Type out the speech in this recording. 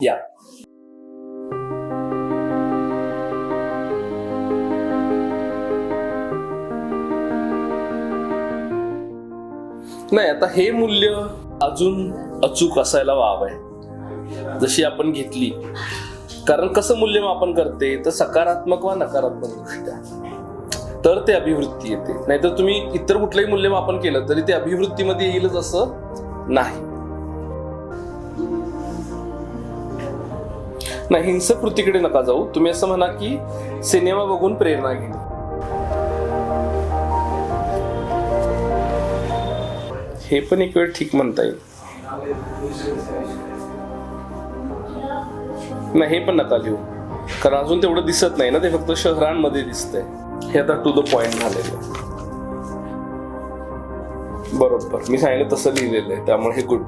या नाही, आता हे मूल्य अजून अचूक असायला वाव आहे जशी आपण घेतली. कारण कसं मूल्यमापन करते तर सकारात्मक वा नकारात्मक दृष्ट्या, तर ते अभिवृत्ती येते. नाहीतर तुम्ही इतर कुठलंही मूल्यमापन केलं तरी ते अभिवृत्तीमध्ये येईलच असं नाही. हिंसक कृतीकडे नका जाऊ. तुम्ही असं म्हणा की सिनेमा बघून प्रेरणा घेणे. हे पण एक वेळ ठीक म्हणता येईल. नाही, हे पण नका लिहू, कारण अजून तेवढं दिसत नाही ना, ते फक्त शहरांमध्ये दिसतंय. हे आता टू द पॉइंट झालेलं. बरोबर, मी सांगितलं तसं लिहिलेलं आहे, त्यामुळे हे गुड.